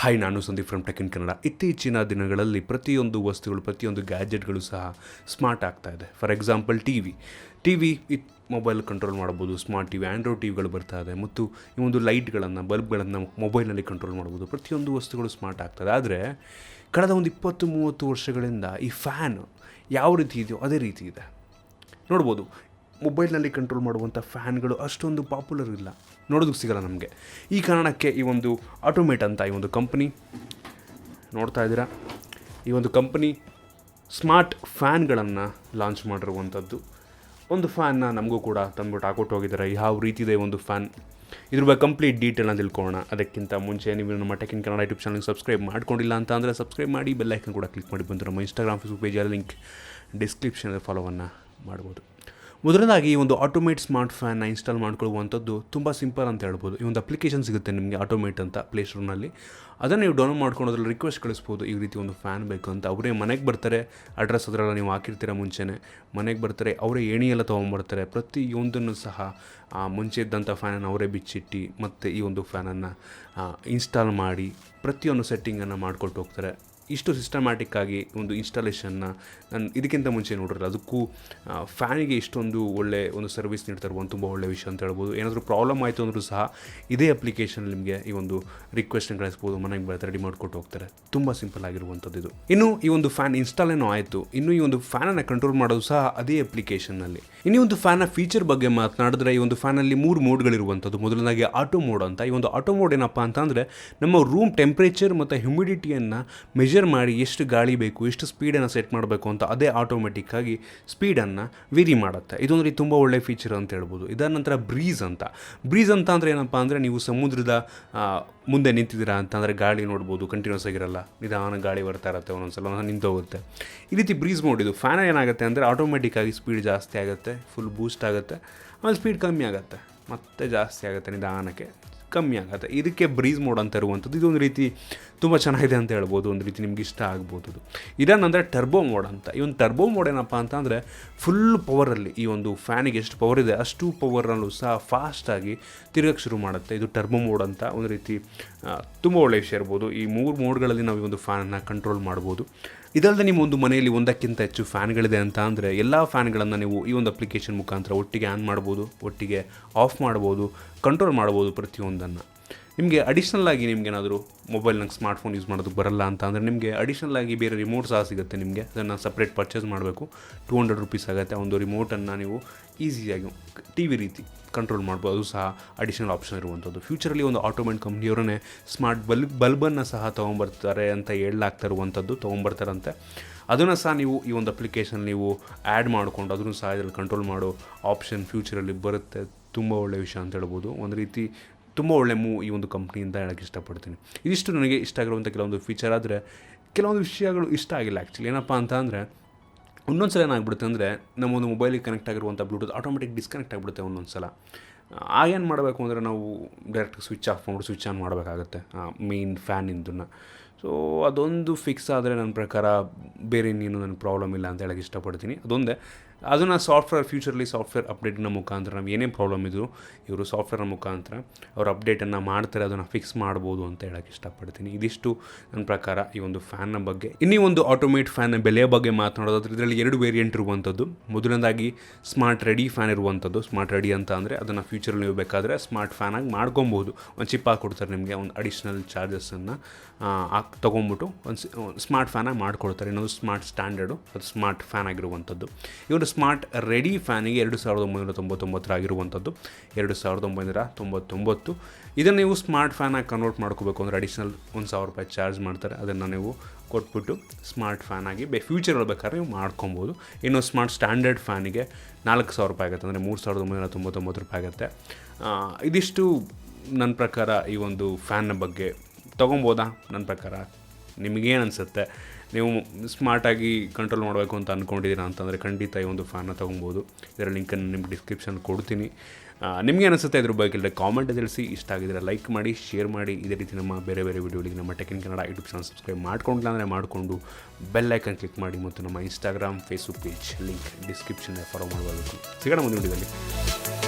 Hi, ನಾನು Sandeep from tech in Kannada. ಇತ್ತೀಚಿನ ದಿನಗಳಲ್ಲಿ ಪ್ರತಿಯೊಂದು ವಸ್ತುಗಳು, ಪ್ರತಿಯೊಂದು ಗ್ಯಾಜೆಟ್ಗಳು ಸಹ ಸ್ಮಾರ್ಟ್ ಆಗ್ತಾ ಇದೆ. For example T V mobile control ಮಾಡ್ಬೋದು. Smart T V, Android T ವಿಗಳು ಬರ್ತಾ ಇದೆ. ಮತ್ತು ಈ ಒಂದು ಲೈಟ್ಗಳನ್ನು, ಬಲ್ಬ್ಗಳನ್ನು ಮೊಬೈಲ್ನಲ್ಲಿ ಕಂಟ್ರೋಲ್ ಮಾಡ್ಬೋದು. ಪ್ರತಿಯೊಂದು ವಸ್ತುಗಳು ಸ್ಮಾರ್ಟ್ ಆಗ್ತದೆ. ಆದರೆ ಕಳೆದ ಒಂದು 20-30 ವರ್ಷಗಳಿಂದ ಈ ಫ್ಯಾನ್ ಯಾವ ರೀತಿ ಇದೆಯೋ ಅದೇ ರೀತಿ ಇದೆ. ನೋಡ್ಬೋದು, ಮೊಬೈಲ್ನಲ್ಲಿ ಕಂಟ್ರೋಲ್ ಮಾಡುವಂಥ ಫ್ಯಾನ್ಗಳು ಅಷ್ಟೊಂದು ಪಾಪ್ಯುಲರ್ ಇಲ್ಲ, ನೋಡೋದಕ್ಕೆ ಸಿಗಲ್ಲ ನಮಗೆ. ಈ ಕಾರಣಕ್ಕೆ ಈ ಒಂದು ಆಟೋಮೇಟ್ ಅಂತ ಈ ಒಂದು ಕಂಪನಿ ನೋಡ್ತಾ ಇದ್ದೀರಾ, ಈ ಒಂದು ಕಂಪನಿ ಸ್ಮಾರ್ಟ್ ಫ್ಯಾನ್ಗಳನ್ನು ಲಾಂಚ್ ಮಾಡಿರುವಂಥದ್ದು. ಒಂದು ಫ್ಯಾನ್ನ ನಮಗೂ ಕೂಡ ತಂದ್ಬಿಟ್ಟು ಹಾಕೊಟ್ಟು ಹೋಗಿದ್ದಾರೆ. ಯಾವ ರೀತಿ ಇದೆ ಒಂದು ಫ್ಯಾನ್, ಇದ್ರ ಬಗ್ಗೆ ಕಂಪ್ಲೀಟ್ ಡೀಟೇಲ್ನ ತಿಳ್ಕೊಳ್ಳೋಣ. ಅದಕ್ಕಿಂತ ಮುಂಚೆ ನೀವು ನಮ್ಮ ಟೆಕ್ ಇನ್ ಕನ್ನಡ ಯೂಟ್ಯೂಬ್ ಚಾನಲ್ಗೆ ಸಬ್ಸ್ಕ್ರೈಬ್ ಮಾಡ್ಕೊಂಡಿಲ್ಲ ಅಂತ ಅಂದರೆ ಸಬ್ಸ್ಕ್ರೈಬ್ ಮಾಡಿ, ಬೆಲ್ ಐಕನ್ ಕೂಡ ಕ್ಲಿಕ್ ಮಾಡಿ. ಬಂದು ನಮ್ಮ ಇನ್ಸ್ಟಾಗ್ರಾಮ್, ಫೇಸ್ಬುಕ್ ಪೇಜಲ್ಲಿ ಲಿಂಕ್ ಡಿಸ್ಕ್ರಿಪ್ಷನಲ್ಲಿ ಫಾಲೋವನ್ನು ಮಾಡ್ಬೋದು. ಮೊದಲನೇದಾಗಿ ಈ ಒಂದು ಆಟೋಮೇಟ್ ಸ್ಮಾರ್ಟ್ ಫ್ಯಾನ್ನ ಇನ್ಸ್ಟಾಲ್ ಮಾಡ್ಕೊಳ್ಳುವಂಥದ್ದು ತುಂಬ ಸಿಂಪಲ್ ಅಂತ ಹೇಳ್ಬೋದು. ಈ ಒಂದು ಅಪ್ಲಿಕೇಶನ್ ಸಿಗುತ್ತೆ ನಿಮಗೆ, ಆಟೋಮೇಟ್ ಅಂತ, ಪ್ಲೇಸ್ಟೋರ್ನಲ್ಲಿ. ಅದನ್ನು ನೀವು ಡೌನ್ಲೋಡ್ ಮಾಡ್ಕೊಂಡು ಅದರಲ್ಲಿ ರಿಕ್ವೆಸ್ಟ್ ಕಳಿಸ್ಬೋದು, ಈ ರೀತಿ ಒಂದು ಫ್ಯಾನ್ ಬೇಕು ಅಂತ. ಅವರೇ ಮನೆಗೆ ಬರ್ತಾರೆ, ಅಡ್ರೆಸ್ ಅದರೆಲ್ಲ ನೀವು ಹಾಕಿರ್ತೀರ ಮುಂಚೆನೇ. ಮನೆಗೆ ಬರ್ತಾರೆ, ಅವರೇ ಏಣಿಯೆಲ್ಲ ತೊಗೊಂಬರ್ತಾರೆ. ಪ್ರತಿಯೊಂದನ್ನು ಸಹ ಮುಂಚೆ ಇದ್ದಂಥ ಫ್ಯಾನನ್ನು ಅವರೇ ಬಿಚ್ಚಿಟ್ಟು ಮತ್ತು ಈ ಒಂದು ಫ್ಯಾನನ್ನು ಇನ್ಸ್ಟಾಲ್ ಮಾಡಿ ಪ್ರತಿಯೊಂದು ಸೆಟ್ಟಿಂಗನ್ನು ಮಾಡಿಕೊಟ್ಟು ಹೋಗ್ತಾರೆ. ಇಷ್ಟು ಸಿಸ್ಟಮ್ಯಾಟಿಕ್ಕಾಗಿ ಒಂದು ಇನ್ಸ್ಟಾಲೇಷನ್ನ ನಾನು ಇದಕ್ಕಿಂತ ಮುಂಚೆ ನೋಡಿರಲ್ಲ. ಅದಕ್ಕೂ ಫ್ಯಾನಿಗೆ ಇಷ್ಟೊಂದು ಒಳ್ಳೆ ಒಂದು ಸರ್ವಿಸ್ ನೀಡ್ತಾರೆ, ಒಂದು ತುಂಬ ಒಳ್ಳೆಯ ವಿಷಯ ಅಂತ ಹೇಳ್ಬೋದು. ಏನಾದರೂ ಪ್ರಾಬ್ಲಮ್ ಆಯಿತು ಅಂದರೂ ಸಹ ಇದೇ ಅಪ್ಲಿಕೇಶನ್ ನಿಮಗೆ ಈ ಒಂದು ರಿಕ್ವೆಸ್ಟನ್ನು ಕಳಿಸ್ಬೋದು, ಮನೆಗೆ ಬರ್ತಾರೆ, ರೆಡಿ ಮಾಡಿಕೊಟ್ಟು ಹೋಗ್ತಾರೆ. ತುಂಬ ಸಿಂಪಲ್ ಆಗಿರುವಂಥದ್ದು ಇದು. ಇನ್ನು ಈ ಒಂದು ಫ್ಯಾನ್ ಇನ್ಸ್ಟಾಲ್ ಏನೋ ಆಯಿತು, ಇನ್ನು ಈ ಒಂದು ಫ್ಯಾನನ್ನು ಕಂಟ್ರೋಲ್ ಮಾಡೋದು ಸಹ ಅದೇ ಅಪ್ಲಿಕೇಶನ್ನಲ್ಲಿ. ಇನ್ನು ಈ ಒಂದು ಫ್ಯಾನ್ನ ಫೀಚರ್ ಬಗ್ಗೆ ಮಾತನಾಡಿದ್ರೆ, ಈ ಒಂದು ಫ್ಯಾನಲ್ಲಿ 3 ಮೋಡ್ಗಳಿರುವಂಥದ್ದು. ಮೊದಲನೇದಾಗಿ ಆಟೋ ಮೋಡ್ ಅಂತ. ಈ ಒಂದು ಆಟೋ ಮೋಡ್ ಏನಪ್ಪ ಅಂತಂದರೆ, ನಮ್ಮ ರೂಮ್ ಟೆಂಪ್ರೇಚರ್ ಮತ್ತು ಹ್ಯುಮಿಡಿಟಿಯನ್ನು ಮೆಜರ್ ಮಾಡಿ ಎಷ್ಟು ಗಾಳಿ ಬೇಕು, ಎಷ್ಟು ಸ್ಪೀಡನ್ನು ಸೆಟ್ ಮಾಡಬೇಕು ಅಂತ ಅದೇ ಆಟೋಮೆಟಿಕ್ಕಾಗಿ ಸ್ಪೀಡನ್ನು ವೇರಿ ಮಾಡುತ್ತೆ. ಇದೊಂದು ರೀತಿ ತುಂಬ ಒಳ್ಳೆಯ ಫೀಚರ್ ಅಂತ ಹೇಳ್ಬೋದು. ಇದರ ನಂತರ ಬ್ರೀಸ್ ಅಂತ ಅಂದರೆ ಏನಪ್ಪ ಅಂದರೆ, ನೀವು ಸಮುದ್ರದ ಮುಂದೆ ನಿಂತಿದ್ದೀರಾ ಅಂತಂದರೆ ಗಾಳಿ ನೋಡ್ಬೋದು, ಕಂಟಿನ್ಯೂಸ್ ಆಗಿರಲ್ಲ, ನಿಧಾನ ಗಾಳಿ ಬರ್ತಾ ಇರುತ್ತೆ, ಒಂದೊಂದ್ಸಲ ನಿಂತೋಗುತ್ತೆ. ಈ ರೀತಿ ಬ್ರೀಸ್ ಮೋಡ್ ಇದು. ಫ್ಯಾನ್ ಏನಾಗುತ್ತೆ ಅಂದರೆ ಆಟೋಮೆಟಿಕ್ಕಾಗಿ ಸ್ಪೀಡ್ ಜಾಸ್ತಿ ಆಗುತ್ತೆ, ಫುಲ್ ಬೂಸ್ಟ್ ಆಗುತ್ತೆ, ಆಮೇಲೆ ಸ್ಪೀಡ್ ಕಮ್ಮಿ ಆಗುತ್ತೆ, ಮತ್ತೆ ಜಾಸ್ತಿ ಆಗುತ್ತೆ, ನಿಧಾನಕ್ಕೆ ಕಮ್ಮಿ ಆಗುತ್ತೆ. ಇದಕ್ಕೆ ಬ್ರೀಸ್ ಮೋಡ್ ಅಂತ ಇರುವಂಥದ್ದು. ಇದೊಂದು ರೀತಿ ತುಂಬ ಚೆನ್ನಾಗಿದೆ ಅಂತ ಹೇಳ್ಬೋದು, ಒಂದು ರೀತಿ ನಿಮ್ಗೆ ಇಷ್ಟ ಆಗ್ಬೋದು. ಇದರ ನಂತರ ಟರ್ಬೋ ಮೋಡ್ ಅಂತ. ಈ ಒಂದು ಟರ್ಬೋ ಮೋಡ್ ಏನಪ್ಪ ಅಂತಂದರೆ, ಫುಲ್ ಪವರಲ್ಲಿ ಈ ಒಂದು ಫ್ಯಾನಿಗೆ ಎಷ್ಟು ಪವರ್ ಇದೆ ಅಷ್ಟು ಪವರ್ನಲ್ಲೂ ಸಹ ಫಾಸ್ಟಾಗಿ ತಿರುಗಕ್ಕೆ ಶುರು ಮಾಡುತ್ತೆ. ಇದು ಟರ್ಬೋ ಮೋಡ್ ಅಂತ. ಒಂದು ರೀತಿ ತುಂಬ ಒಳ್ಳೆಯ ವಿಷಯ ಇರ್ಬೋದು. ಈ 3 ಮೋಡ್ಗಳಲ್ಲಿ ನಾವು ಈ ಒಂದು ಫ್ಯಾನನ್ನು ಕಂಟ್ರೋಲ್ ಮಾಡ್ಬೋದು. ಇದಲ್ಲದೆ ನಿಮ್ಮ ಒಂದು ಮನೆಯಲ್ಲಿ ಒಂದಕ್ಕಿಂತ ಹೆಚ್ಚು ಫ್ಯಾನ್ಗಳಿದೆ ಅಂತ ಅಂದರೆ, ಎಲ್ಲ ಫ್ಯಾನ್ಗಳನ್ನು ನೀವು ಈ ಒಂದು ಅಪ್ಲಿಕೇಶನ್ ಮುಖಾಂತರ ಒಟ್ಟಿಗೆ ಆನ್ ಮಾಡ್ಬೋದು, ಒಟ್ಟಿಗೆ ಆಫ್ ಮಾಡ್ಬೋದು, ಕಂಟ್ರೋಲ್ ಮಾಡ್ಬೋದು ಪ್ರತಿಯೊಂದನ್ನು. ನಿಮಗೆ ಅಡಿಷ್ನಲ್ಲಾಗಿ ನಿಮಗೇನಾದರೂ ಮೊಬೈಲ್ನಾಗ ಸ್ಮಾರ್ಟ್ಫೋನ್ ಯೂಸ್ ಮಾಡೋದಕ್ಕೆ ಬರಲ್ಲ ಅಂತ ಅಂದರೆ, ನಿಮಗೆ ಅಡಿಷ್ನಲ್ಲಾಗಿ ಬೇರೆ ರಿಮೋಟ್ ಸಹ ಸಿಗುತ್ತೆ ನಿಮಗೆ. ಅದನ್ನು ಸಪ್ರೇಟ್ ಪರ್ಚೇಸ್ ಮಾಡಬೇಕು, 200 ರೂಪೀಸ್ ಆಗುತ್ತೆ. ಒಂದು ರಿಮೋಟನ್ನು ನೀವು ಈಸಿಯಾಗಿ ಟಿ ವಿ ರೀತಿ ಕಂಟ್ರೋಲ್ ಮಾಡ್ಬೋದು. ಅದು ಸಹ ಅಡಿಷ್ನಲ್ ಆಪ್ಷನ್ ಇರುವಂಥದ್ದು. ಫ್ಯೂಚರಲ್ಲಿ ಒಂದು ಆಟೋಮೇಟ್ ಕಂಪ್ನಿಯವರೇ ಸ್ಮಾರ್ಟ್ ಬಲ್ಬನ್ನು ಸಹ ತೊಗೊಂಬರ್ತಾರೆ ಅಂತ ಹೇಳಲಾಗ್ತಾ ಇರುವಂಥದ್ದು, ತೊಗೊಂಬರ್ತಾರಂತೆ. ಅದನ್ನು ಸಹ ನೀವು ಈ ಒಂದು ಅಪ್ಲಿಕೇಶನ್ ನೀವು ಆ್ಯಡ್ ಮಾಡಿಕೊಂಡು ಅದನ್ನು ಸಹ ಇದರಲ್ಲಿ ಕಂಟ್ರೋಲ್ ಮಾಡೋ ಆಪ್ಷನ್ ಫ್ಯೂಚರಲ್ಲಿ ಬರುತ್ತೆ. ತುಂಬ ಒಳ್ಳೆಯ ವಿಷಯ ಅಂತ ಹೇಳ್ಬೋದು. ಒಂದು ರೀತಿ ತುಂಬ ಒಳ್ಳೆ ಈ ಒಂದು ಕಂಪ್ನಿಯಿಂದ ಹೇಳೋಕ್ಕೆ ಇಷ್ಟಪಡ್ತೀನಿ. ಇದಿಷ್ಟು ನನಗೆ ಇಷ್ಟ ಆಗಿರುವಂಥ ಕೆಲವೊಂದು ಫೀಚರ್. ಆದರೆ ಕೆಲವೊಂದು ವಿಷಯಗಳು ಇಷ್ಟ ಆಗಿಲ್ಲ ಆ್ಯಕ್ಚುಲಿ. ಏನಪ್ಪ ಅಂತ ಅಂದರೆ, ಒಂದೊಂದು ಸಲ ಏನಾಗ್ಬಿಡುತ್ತೆ ಅಂದರೆ, ನಮ್ಮೊಂದು ಮೊಬೈಲಿಗೆ ಕನೆಕ್ಟ್ ಆಗಿರುವಂಥ ಬ್ಲೂಟೂತ್ ಆಟೋಮೆಟಿಕ್ ಡಿಸ್ಕನೆಕ್ಟ್ ಆಗಿಬಿಡುತ್ತೆ ಒಂದೊಂದು ಸಲ. ಆಗೇನು ಮಾಡಬೇಕು ಅಂದರೆ, ನಾವು ಡೈರೆಕ್ಟ್ ಸ್ವಿಚ್ ಆಫ್ ಮಾಡಿ ಸ್ವಿಚ್ ಆನ್ ಮಾಡಬೇಕಾಗತ್ತೆ ಮೇನ್ ಫ್ಯಾನಿಂದನ್ನು. ಸೊ ಅದೊಂದು ಫಿಕ್ಸ್ ಆದರೆ ನನ್ನ ಪ್ರಕಾರ ಬೇರೆ ಇನ್ನೇನು ನನಗೆ ಪ್ರಾಬ್ಲಮ್ ಇಲ್ಲ ಅಂತ ಹೇಳೋಕ್ಕೆ ಇಷ್ಟಪಡ್ತೀನಿ. ಅದೊಂದೇ. ಅದನ್ನು ಫ್ಯೂಚರ್ಲಿ ಸಾಫ್ಟ್ವೇರ್ ಅಪ್ಡೇಟಿನ ಮುಖಾಂತರ ನಾವು ಏನೇ ಪ್ರಾಬ್ಲಮ್ ಇದ್ದರೂ ಇವರು ಸಾಫ್ಟ್ವೇರ್ನ ಮುಖಾಂತರ ಅವರು ಅಪ್ಡೇಟನ್ನು ಮಾಡ್ತಾರೆ, ಅದನ್ನು ಫಿಕ್ಸ್ ಮಾಡ್ಬೋದು ಅಂತ ಹೇಳೋಕ್ಕೆ ಇಷ್ಟಪಡ್ತೀನಿ. ಇದಿಷ್ಟು ನನ್ನ ಪ್ರಕಾರ ಈ ಒಂದು ಫ್ಯಾನ್ನ ಬಗ್ಗೆ. ಇನ್ನೀ ಒಂದು ಆಟೋಮೇಟ್ ಫ್ಯಾನ್ನ ಬೆಲೆಯ ಬಗ್ಗೆ ಮಾತನಾಡೋದಾದ್ರೆ, ಇದರಲ್ಲಿ 2 ವೇರಿಯಂಟ್ ಇರುವಂಥದ್ದು. ಮೊದಲನೇದಾಗಿ ಸ್ಮಾರ್ಟ್ ರೆಡಿ ಫ್ಯಾನ್ ಇರುವಂಥದ್ದು. ಸ್ಮಾರ್ಟ್ ರೆಡಿ ಅಂತ ಅಂದರೆ ಅದನ್ನು ಫ್ಯೂಚರಲ್ಲಿ ನೀವು ಬೇಕಾದರೆ ಸ್ಮಾರ್ಟ್ ಫ್ಯಾನಾಗಿ ಮಾಡ್ಕೊಬೋದು. ಒಂದು ಚಿಪ್ ಹಾಕ್ಕೊಡ್ತಾರೆ ನಿಮಗೆ, ಒಂದು ಅಡಿಷ್ನಲ್ ಚಾರ್ಜಸ್ಸನ್ನು ತೊಗೊಂಬಿಟ್ಟು ಒಂದು ಸ್ಮಾರ್ಟ್ ಫ್ಯಾನಾಗಿ ಮಾಡ್ಕೊಡ್ತಾರೆ. ಇನ್ನೊಂದು ಸ್ಮಾರ್ಟ್ ಸ್ಟ್ಯಾಂಡರ್ಡು, ಅದು ಸ್ಮಾರ್ಟ್ ಫ್ಯಾನ್ ಆಗಿರುವಂಥದ್ದು. ಇವರು ಸ್ಮಾರ್ಟ್ ರೆಡಿ ಫ್ಯಾನಿಗೆ 2999 ಆಗಿರುವಂಥದ್ದು, 2999. ಇದನ್ನು ನೀವು ಸ್ಮಾರ್ಟ್ ಫ್ಯಾನಾಗಿ ಕನ್ವರ್ಟ್ ಮಾಡ್ಕೋಬೇಕು ಅಂದರೆ ಅಡಿಷ್ನಲ್ 1000 ರೂಪಾಯಿ ಚಾರ್ಜ್ ಮಾಡ್ತಾರೆ. ಅದನ್ನು ನೀವು ಕೊಟ್ಬಿಟ್ಟು ಸ್ಮಾರ್ಟ್ ಫ್ಯಾನಾಗಿ ಫ್ಯೂಚರಲ್ಲಿ ಬೇಕಾದ್ರೆ ನೀವು ಮಾಡ್ಕೊಬೋದು. ಇನ್ನು ಸ್ಮಾರ್ಟ್ ಸ್ಟ್ಯಾಂಡರ್ಡ್ ಫ್ಯಾನಿಗೆ 4000 ರೂಪಾಯಿ ಆಗುತ್ತೆ, ಅಂದರೆ 3999 ರೂಪಾಯಿ ಆಗುತ್ತೆ. ಇದಿಷ್ಟು ನನ್ನ ಪ್ರಕಾರ ಈ ಒಂದು ಫ್ಯಾನ್ನ ಬಗ್ಗೆ. ತೊಗೊಬೋದಾ? ನನ್ನ ಪ್ರಕಾರ ನಿಮಗೇನು ಅನಿಸುತ್ತೆ? ನೀವು ಸ್ಮಾರ್ಟಾಗಿ ಕಂಟ್ರೋಲ್ ಮಾಡಬೇಕು ಅಂತ ಅಂದ್ಕೊಂಡಿದ್ದೀರಾ ಅಂತಂದರೆ ಖಂಡಿತ ಈ ಒಂದು ಫ್ಯಾನ್ನ ತೊಗೊಬೋದು. ಇದರ ಲಿಂಕನ್ನು ನಿಮ್ಗೆ ಡಿಸ್ಕ್ರಿಪ್ಷನ್ ಕೊಡ್ತೀನಿ. ನಿಮಗೆ ಅನಿಸುತ್ತೆ ಇದ್ರ ಬಗ್ಗೆ ಇಲ್ಲ ಕಾಮೆಂಟ್ ತಿಳಿಸಿ. ಇಷ್ಟ ಆಗಿದ್ರೆ ಲೈಕ್ ಮಾಡಿ, ಶೇರ್ ಮಾಡಿ. ಇದೇ ರೀತಿ ನಮ್ಮ ಬೇರೆ ವಿಡಿಯೋಗಳಿಗೆ ನಮ್ಮ tech in Kannada YouTube channel subscribe ಮಾಡ್ಕೊಂಡಿಲ್ಲ ಅಂದರೆ ಮಾಡಿಕೊಂಡು ಬೆಲ್ ಐಕನ್ ಕ್ಲಿಕ್ ಮಾಡಿ. ಮತ್ತು ನಮ್ಮ ಇನ್ಸ್ಟಾಗ್ರಾಮ್, ಫೇಸ್ಬುಕ್ ಪೇಜ್ ಲಿಂಕ್ ಡಿಸ್ಕ್ರಿಪ್ಷನ್ನೇ ಫಾಲೋ ಮಾಡಬೇಕು. ಸಿಗೋಣ ಮುಂದಿನ ವಿಡಿಯೋದಲ್ಲಿ.